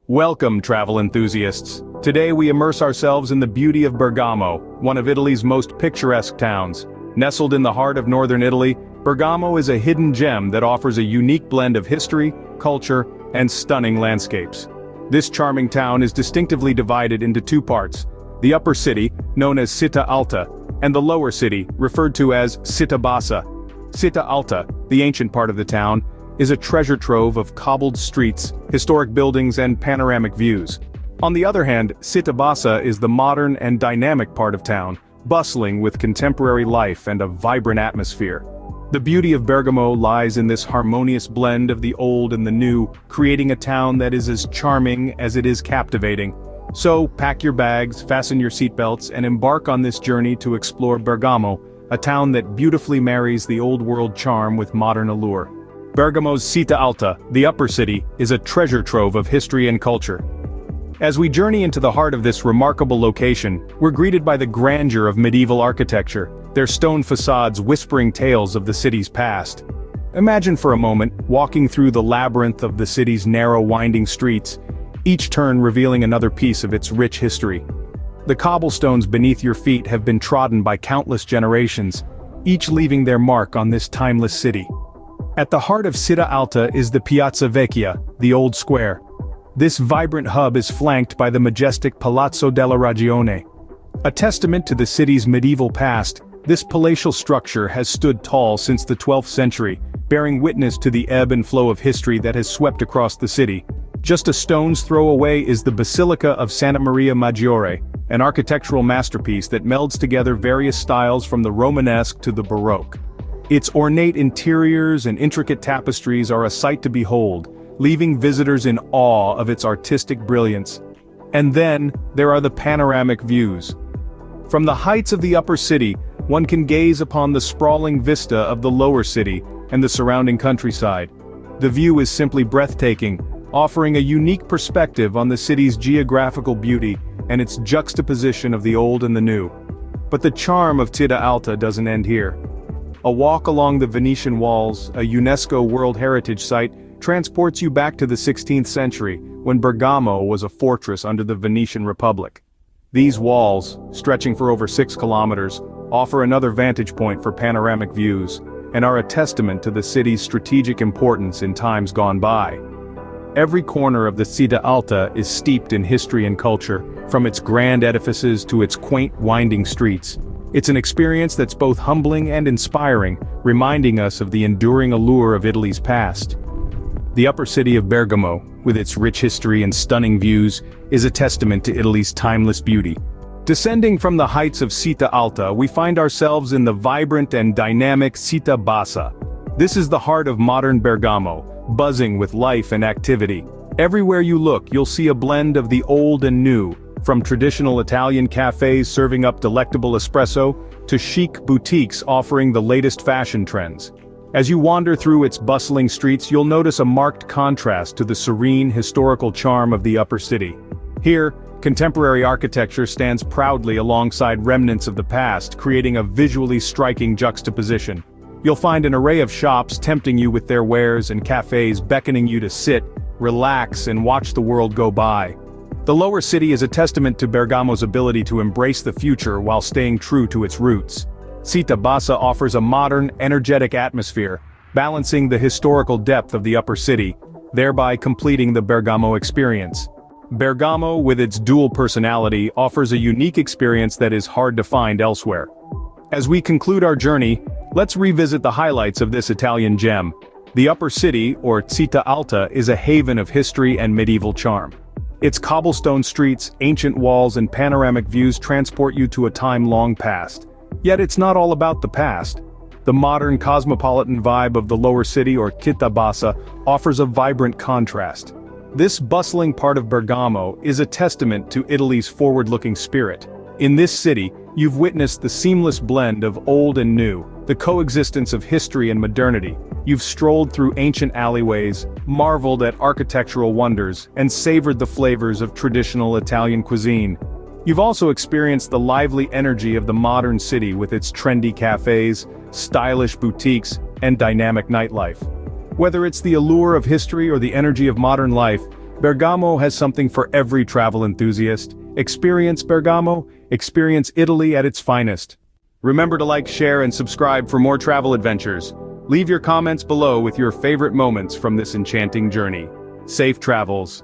Welcome, travel enthusiasts. Today we immerse ourselves in the beauty of Bergamo, one of Italy's most picturesque towns. Nestled in the heart of northern Italy, Bergamo is a hidden gem that offers a unique blend of history, culture, and stunning landscapes. This charming town is distinctively divided into two parts: the upper city, known as Città Alta, and the lower city, referred to as Città Bassa. Città Alta, the ancient part of the town, is a treasure trove of cobbled streets, historic buildings, and panoramic views. On the other hand, Città Bassa is the modern and dynamic part of town, bustling with contemporary life and a vibrant atmosphere. The beauty of Bergamo lies in this harmonious blend of the old and the new, creating a town that is as charming as it is captivating. So, pack your bags, fasten your seatbelts, and embark on this journey to explore Bergamo, a town that beautifully marries the old-world charm with modern allure. Bergamo's Città Alta, the upper city, is a treasure trove of history and culture. As we journey into the heart of this remarkable location, we're greeted by the grandeur of medieval architecture, their stone facades whispering tales of the city's past. Imagine for a moment walking through the labyrinth of the city's narrow winding streets, each turn revealing another piece of its rich history. The cobblestones beneath your feet have been trodden by countless generations, each leaving their mark on this timeless city. At the heart of Città Alta is the Piazza Vecchia, the Old Square. This vibrant hub is flanked by the majestic Palazzo della Ragione. A testament to the city's medieval past, this palatial structure has stood tall since the 12th century, bearing witness to the ebb and flow of history that has swept across the city. Just a stone's throw away is the Basilica of Santa Maria Maggiore, an architectural masterpiece that melds together various styles from the Romanesque to the Baroque. Its ornate interiors and intricate tapestries are a sight to behold, leaving visitors in awe of its artistic brilliance. And then, there are the panoramic views. From the heights of the upper city, one can gaze upon the sprawling vista of the lower city and the surrounding countryside. The view is simply breathtaking, offering a unique perspective on the city's geographical beauty and its juxtaposition of the old and the new. But the charm of Città Alta doesn't end here. A walk along the Venetian walls, a UNESCO World Heritage Site, transports you back to the 16th century, when Bergamo was a fortress under the Venetian Republic. These walls, stretching for over 6 kilometers, offer another vantage point for panoramic views, and are a testament to the city's strategic importance in times gone by. Every corner of the Città Alta is steeped in history and culture, from its grand edifices to its quaint winding streets. It's an experience that's both humbling and inspiring, reminding us of the enduring allure of Italy's past. The upper city of Bergamo, with its rich history and stunning views, is a testament to Italy's timeless beauty. Descending from the heights of Città Alta, we find ourselves in the vibrant and dynamic Città Bassa. This is the heart of modern Bergamo, buzzing with life and activity. Everywhere you look, you'll see a blend of the old and new, from traditional Italian cafes serving up delectable espresso, to chic boutiques offering the latest fashion trends. As you wander through its bustling streets, you'll notice a marked contrast to the serene, historical charm of the upper city. Here, contemporary architecture stands proudly alongside remnants of the past, creating a visually striking juxtaposition. You'll find an array of shops tempting you with their wares and cafes beckoning you to sit, relax, and watch the world go by. The lower city is a testament to Bergamo's ability to embrace the future while staying true to its roots. Città Bassa offers a modern, energetic atmosphere, balancing the historical depth of the upper city, thereby completing the Bergamo experience. Bergamo, with its dual personality, offers a unique experience that is hard to find elsewhere. As we conclude our journey, let's revisit the highlights of this Italian gem. The upper city, or Città Alta, is a haven of history and medieval charm. Its cobblestone streets, ancient walls, and panoramic views transport you to a time long past. Yet it's not all about the past. The modern cosmopolitan vibe of the lower city, or Città Bassa, offers a vibrant contrast. This bustling part of Bergamo is a testament to Italy's forward-looking spirit. In this city, you've witnessed the seamless blend of old and new, the coexistence of history and modernity. You've strolled through ancient alleyways, marveled at architectural wonders, and savored the flavors of traditional Italian cuisine. You've also experienced the lively energy of the modern city with its trendy cafes, stylish boutiques, and dynamic nightlife. Whether it's the allure of history or the energy of modern life, Bergamo has something for every travel enthusiast. Experience Bergamo, experience Italy at its finest. Remember to like, share, and subscribe for more travel adventures. Leave your comments below with your favorite moments from this enchanting journey. Safe travels.